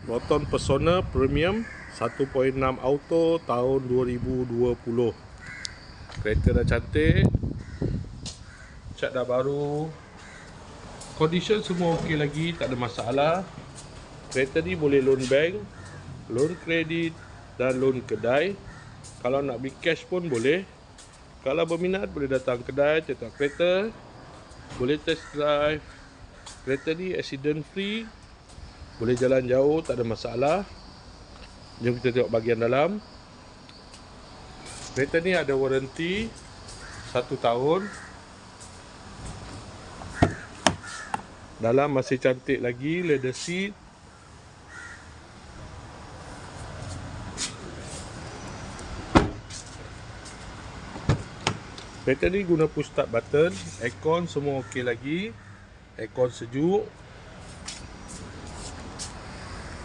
Proton Persona Premium 1.6 Auto tahun 2020. Kereta dah cantik, cat dah baru, condition semua okey lagi, tak ada masalah. Kereta ni boleh loan bank, loan kredit dan loan kedai. Kalau nak beli cash pun boleh. Kalau berminat boleh datang kedai tengok kereta, boleh test drive. Kereta ni accident free, boleh jalan jauh, tak ada masalah. Jom kita tengok bahagian dalam. Kereta ni ada warranty 1 tahun. Dalam masih cantik lagi, leather seat. Kereta ni guna push start button. Aircon semua okey lagi. Aircon sejuk.